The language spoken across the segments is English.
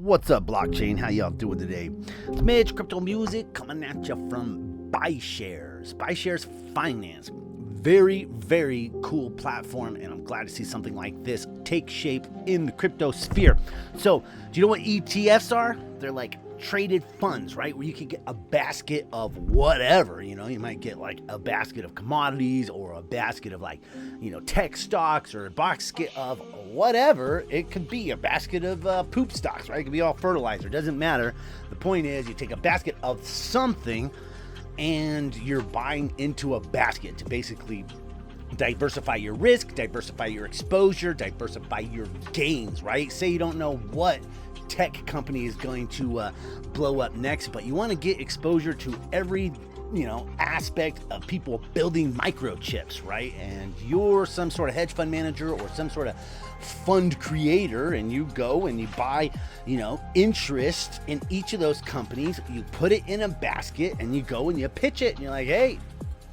What's up, blockchain? How y'all doing today? It's Mitch, Crypto Music, coming at you from BiShares. BiShares Finance. Very, very cool platform, and I'm glad to see something like this take shape in the crypto sphere. So, do you know what ETFs are? They're like traded funds, right? Where you can get a basket of whatever, you might get like a basket of commodities or a basket of like, tech stocks or a basket of whatever. It could be a basket of poop stocks, right? It could be all fertilizer. It doesn't matter. The point is you take a basket of something and you're buying into a basket to basically diversify your risk, diversify your exposure, diversify your gains, right? Say you don't know what tech company is going to blow up next, but you want to get exposure to every aspect of people building microchips, right? And you're some sort of hedge fund manager or some sort of fund creator, and you go and you buy interest in each of those companies. You put it in a basket and you go and you pitch it, and you're like, hey,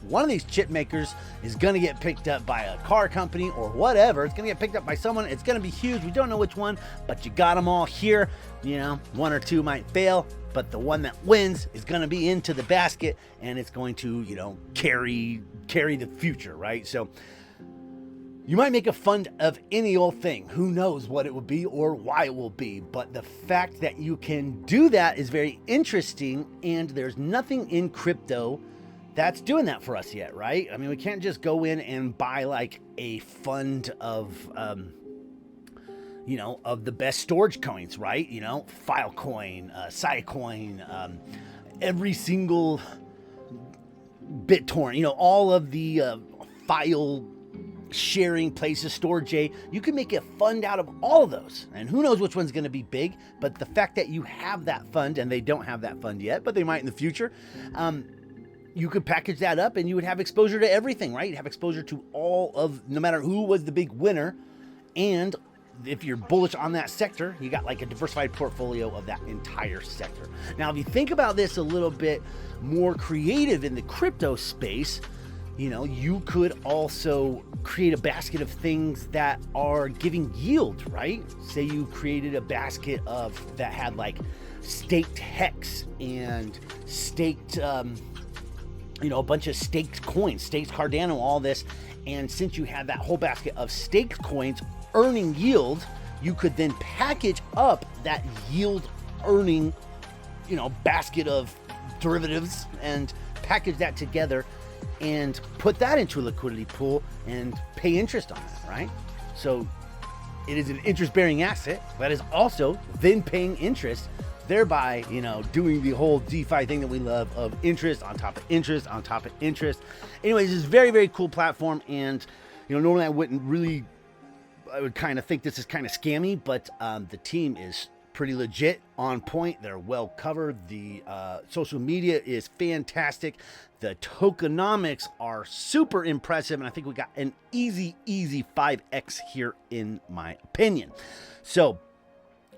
one of these chip makers is going to get picked up by a car company or whatever. It's going to get picked up by someone. It's going to be huge. We don't know which one, but you got them all here. One or two might fail, but the one that wins is going to be into the basket, and it's going to, carry the future, right? So you might make a fund of any old thing. Who knows what it will be or why it will be, but the fact that you can do that is very interesting, and there's nothing in crypto that's doing that for us yet, right? I mean, we can't just go in and buy like a fund of, of the best storage coins, right? Filecoin, Siacoin, every single BitTorrent, all of the file sharing places, storage. You can make a fund out of all of those, and who knows which one's going to be big. But the fact that you have that fund, and they don't have that fund yet, but they might in the future, you could package that up and you would have exposure to everything, right? You'd have exposure to all of, no matter who was the big winner. And if you're bullish on that sector, you got like a diversified portfolio of that entire sector. Now, if you think about this a little bit more creative in the crypto space, you could also create a basket of things that are giving yield, right? Say you created a basket that had like staked Hex and staked, a bunch of staked coins, staked Cardano, all this. And since you have that whole basket of staked coins earning yield, you could then package up that yield earning, basket of derivatives and package that together and put that into a liquidity pool and pay interest on that, right? So it is an interest-bearing asset that is also then paying interest, thereby, doing the whole DeFi thing that we love of interest on top of interest on top of interest. Anyways, it's a very, very cool platform. And, normally I would kind of think this is kind of scammy, but the team is pretty legit, on point. They're well covered. The social media is fantastic. The tokenomics are super impressive. And I think we got an easy 5X here in my opinion. So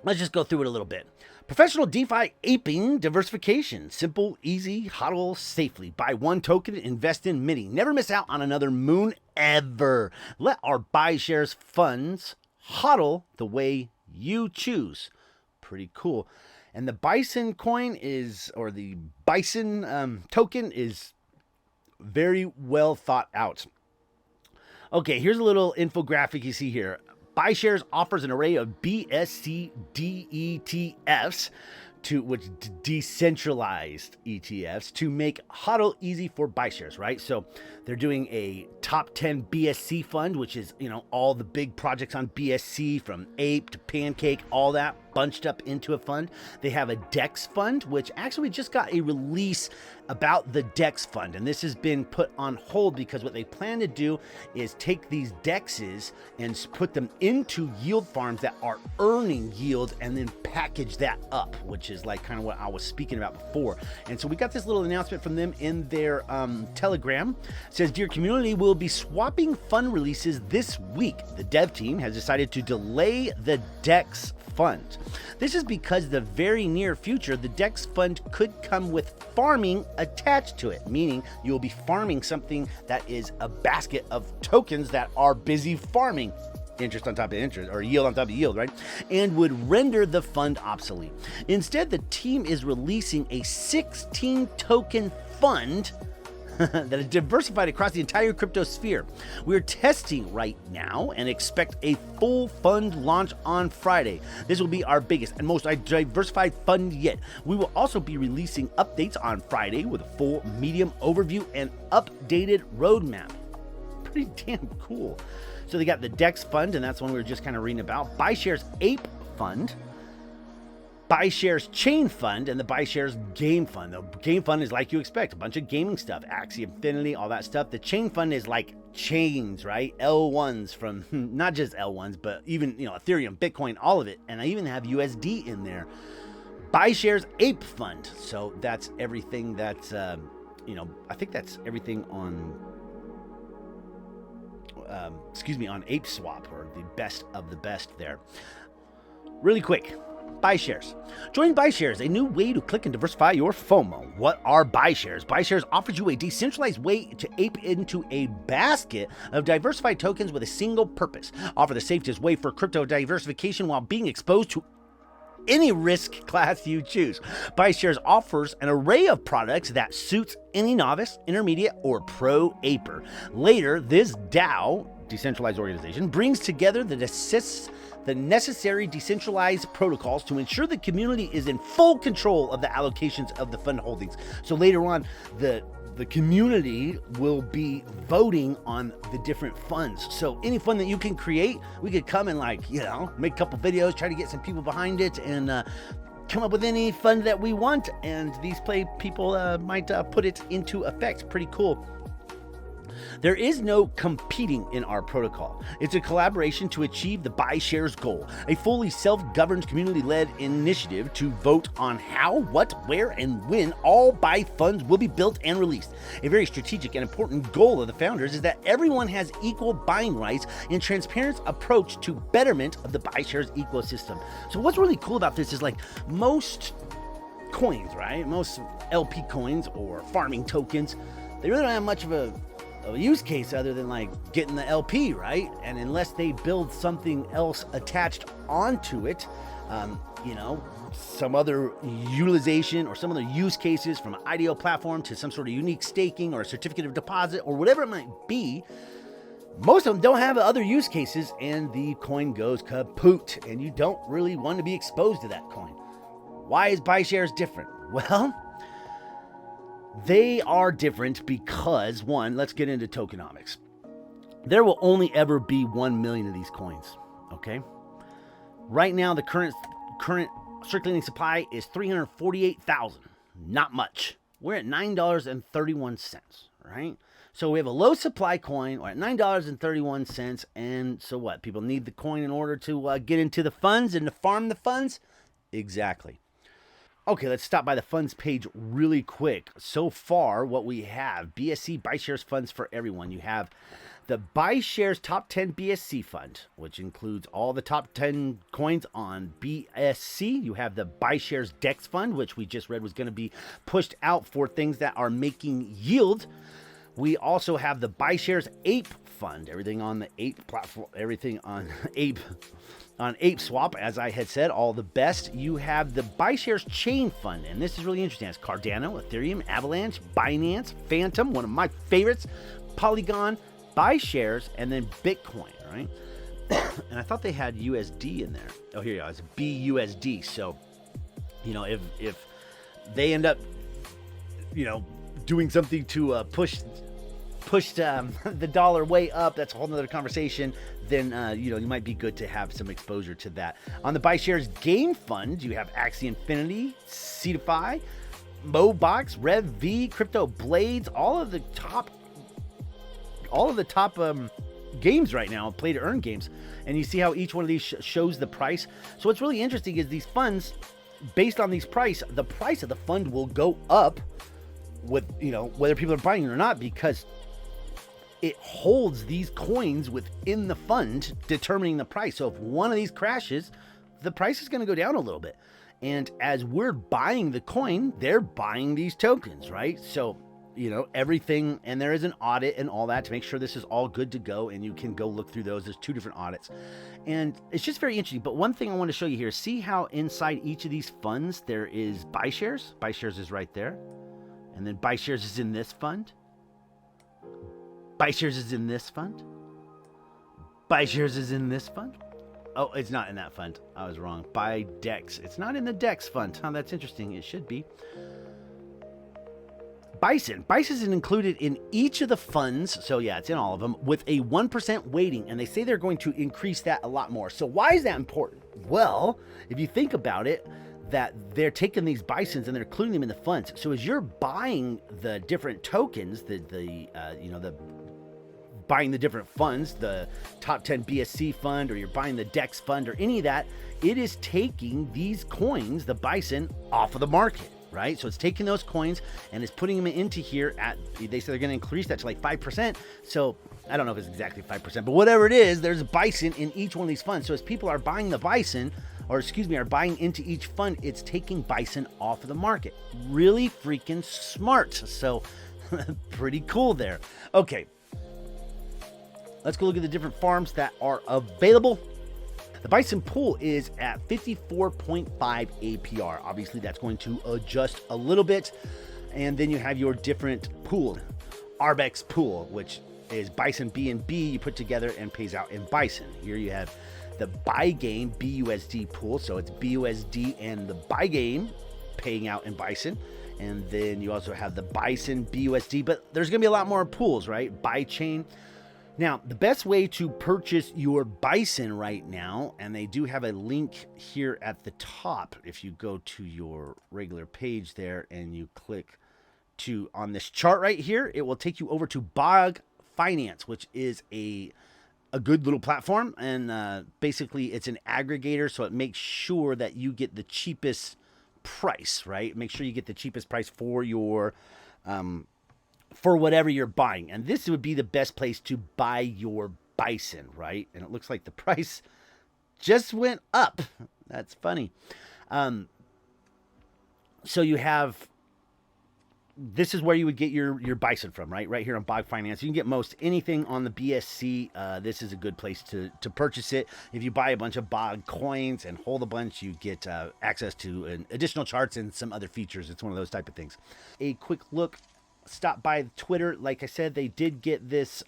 let's just go through it a little bit. Professional DeFi apeing diversification. Simple, easy, hodl safely. Buy one token, invest in many. Never miss out on another moon ever. Let our BiShares funds hodl the way you choose. Pretty cool. And the Bison coin or the Bison token is very well thought out. Okay, here's a little infographic you see here. BiShares offers an array of BSC dETFs, which decentralized ETFs, to make hodl easy for BiShares, right? So they're doing a top 10 BSC fund, which is, all the big projects on BSC from Ape to Pancake, all that bunched up into a fund. They have a Dex Fund, which actually just got a release about the Dex Fund. And this has been put on hold because what they plan to do is take these DEXs and put them into yield farms that are earning yield and then package that up, which is like kind of what I was speaking about before. And so we got this little announcement from them in their Telegram. It says, "Dear community, we'll be swapping fund releases this week. The dev team has decided to delay the Dex Fund. This is because the very near future, the Dex Fund could come with farming attached to it, meaning you will be farming something that is a basket of tokens that are busy farming. interest on top of interest, or yield on top of yield, right? And would render the fund obsolete. Instead, the team is releasing a 16 token fund that is diversified across the entire crypto sphere. We're testing right now and expect a full fund launch on Friday. This will be our biggest and most diversified fund yet. We will also be releasing updates on Friday with a full medium overview and updated roadmap. Pretty damn cool. So they got the Dex Fund, and that's one we were just kind of reading about. BiShares Ape Fund, BiShares Chain Fund, and the BiShares Game Fund. The Game Fund is like you expect, a bunch of gaming stuff, Axie Infinity, all that stuff. The Chain Fund is like chains, right? L1s from not just L1s, but even, Ethereum, Bitcoin, all of it. And I even have USD in there. BiShares Ape Fund. So that's everything that's, I think that's everything on, on ApeSwap, or the best of the best there. Really quick. BiShares. Join BiShares, a new way to click and diversify your FOMO. What are BiShares? BiShares offers you a decentralized way to ape into a basket of diversified tokens with a single purpose. Offer the safest way for crypto diversification while being exposed to any risk class you choose. BiShares offers an array of products that suits any novice, intermediate, or pro aper. Later, this DAO, decentralized organization, brings together the necessary decentralized protocols to ensure the community is in full control of the allocations of the fund holdings. So later on, the community will be voting on the different funds. So any fund that you can create, we could come and make a couple videos, try to get some people behind it, and come up with any fund that we want. And these people might put it into effect. Pretty cool. There is no competing in our protocol. It's a collaboration to achieve the BiShares goal, a fully self-governed, community-led initiative to vote on how, what, where, and when all BI funds will be built and released. A very strategic and important goal of the founders is that everyone has equal buying rights and transparent approach to betterment of the BiShares ecosystem. So what's really cool about this is most coins, right? Most LP coins or farming tokens, they really don't have much of a use case other than getting the LP, right? And unless they build something else attached onto it, some other utilization or some other use cases, from an IDO platform to some sort of unique staking or a certificate of deposit or whatever it might be, most of them don't have other use cases, and the coin goes kaput, and you don't really want to be exposed to that coin. Why is BiShares different? Well, they are different because, one, let's get into tokenomics. There will only ever be 1 million of these coins, okay? Right now, the current circulating supply is 348,000. Not much. We're at $9.31, right? So we have a low supply coin. We're at $9.31, and so what? People need the coin in order to get into the funds and to farm the funds? Exactly. Okay, let's stop by the funds page really quick. So far, what we have, BSC, BiShares funds for everyone. You have the BiShares Top 10 BSC fund, which includes all the top 10 coins on BSC. You have the BiShares Dex Fund, which we just read was going to be pushed out for things that are making yield. We also have the BiShares Ape Fund, everything on the Ape platform, everything on Ape. On ApeSwap, as I had said, all the best. You have the BiShares Chain Fund, and this is really interesting. It's Cardano, Ethereum, Avalanche, Binance, Phantom, one of my favorites, Polygon, BiShares, and then Bitcoin, right? And I thought they had USD in there. Oh, here you go. It's BUSD. So, if they end up, doing something to push the dollar way up, that's a whole nother conversation. Then you might be good to have some exposure to that. On the BiShares Game Fund, you have Axie Infinity, DeFi, Mobox, Rev V, Crypto Blades, all of the top games right now, play to earn games. And you see how each one of these shows the price. So what's really interesting is these funds, based on these the price of the fund will go up with whether people are buying it or not, because it holds these coins within the fund, determining the price. So if one of these crashes, the price is going to go down a little bit. And as we're buying the coin, they're buying these tokens, right? So, everything, and there is an audit and all that to make sure this is all good to go, and you can go look through those. There's 2 different audits, and it's just very interesting. But one thing I want to show you here, see how inside each of these funds there is BiShares. BiShares is right there, and then BiShares is in this fund. BiShares is in this fund. BiShares is in this fund. Oh, it's not in that fund. I was wrong. Dex. It's not in the Dex Fund. Oh, that's interesting. It should be. Bison is included in each of the funds, so yeah, it's in all of them, with a 1% weighting, and they say they're going to increase that a lot more. So why is that important? Well, if you think about it, that they're taking these Bisons and they're including them in the funds. So as you're buying the different tokens, buying the different funds, the top 10 BSC fund, or you're buying the Dex Fund or any of that, it is taking these coins, the Bison, off of the market. Right? So it's taking those coins and it's putting them into here they say they're going to increase that to like 5%. So I don't know if it's exactly 5%, but whatever it is, there's Bison in each one of these funds. So as people are buying the Bison, are buying into each fund, it's taking Bison off of the market. Really freaking smart. So pretty cool there. Okay. Let's go look at the different farms that are available. The Bison pool is at 54.5 APR. Obviously, that's going to adjust a little bit. And then you have your different pool. Arbex pool, which is Bison BNB you put together and pays out in Bison. Here you have the buy game BUSD pool. So it's BUSD and the buy game paying out in Bison. And then you also have the Bison BUSD. But there's going to be a lot more pools, right? Buy chain. Now, the best way to purchase your Bison right now, and they do have a link here at the top. If you go to your regular page there and you click on this chart right here, it will take you over to Bog Finance, which is a good little platform. And basically, it's an aggregator, so it makes sure that you get the cheapest price, right? Make sure you get the cheapest price for your for whatever you're buying. And this would be the best place to buy your Bison, right? And it looks like the price just went up. That's funny. So you have, this is where you would get your Bison from, right? Right here on Bog Finance. You can get most anything on the BSC. This is a good place to purchase it. If you buy a bunch of Bog coins and hold a bunch, you get access to additional charts and some other features. It's one of those type of things. A quick look. Stop by Twitter. Like I said, they did get this.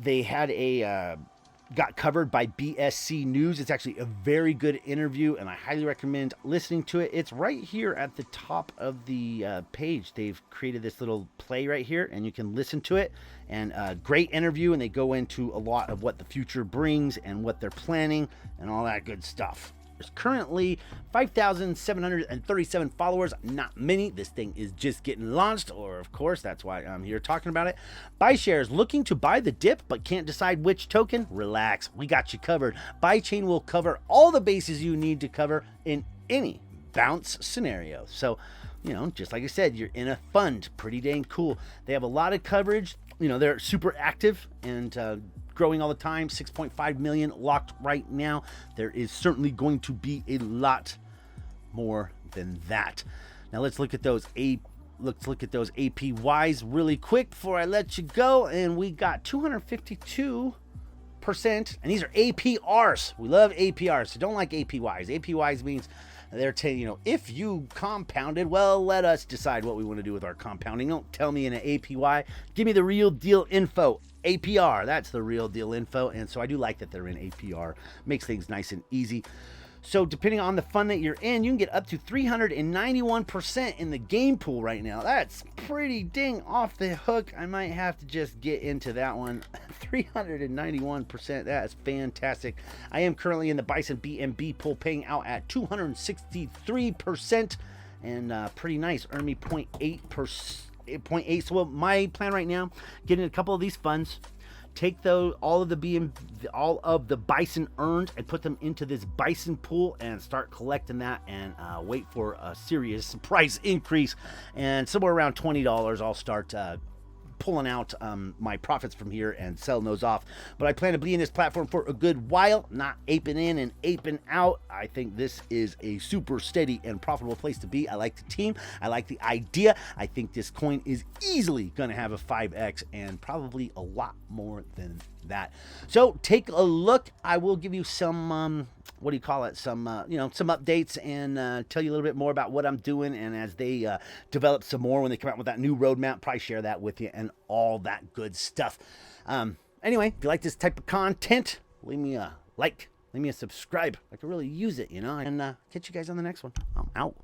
They had got covered by BSC News. It's actually a very good interview, and I highly recommend listening to it. It's right here at the top of the page. They've created this little play right here, and you can listen to it. And great interview, and they go into a lot of what the future brings and what they're planning and all that good stuff. There's currently 5,737 followers. Not many. This thing is just getting launched, or of course, that's why I'm here talking about it. BiShares, looking to buy the dip but can't decide which token? Relax, we got you covered. BiChain will cover all the bases you need to cover in any bounce scenario. So, just like I said, you're in a fund. Pretty dang cool. They have a lot of coverage. They're super active and growing all the time. 6.5 million locked right now. There is certainly going to be a lot more than that. Now let's look at those APYs really quick before I let you go. And we got 252%, and these are APRs. We love APRs. So don't like APYs. APYs means they're telling if you compounded, well, let us decide what we want to do with our compounding. Don't tell me in an APY. Give me the real deal info. APR, that's the real deal info. And so I do like that they're in APR. Makes things nice and easy. So depending on the fund that you're in, you can get up to 391% in the game pool right now. That's pretty dang off the hook. I might have to just get into that one. 391%, that's fantastic. I am currently in the Bison BNB pool, paying out at 263%, and pretty nice. Earn me 0.8%. So my plan right now, getting a couple of these funds, take all of the Bison earned and put them into this Bison pool and start collecting that, and wait for a serious price increase. And somewhere around $20, I'll start pulling out my profits from here and selling those off. But I plan to be in this platform for a good while, not aping in and aping out. I think this is a super steady and profitable place to be. I like the team. I like the idea. I think this coin is easily going to have a 5x and probably a lot more than that. So take a look. I will give you some what do you call it, some some updates and tell you a little bit more about what I'm doing, and as they develop some more when they come out with that new roadmap, probably share that with you and all that good stuff. Anyway, if you like this type of content, leave me a like, leave me a subscribe. I could really use it, and catch you guys on the next one. I'm out.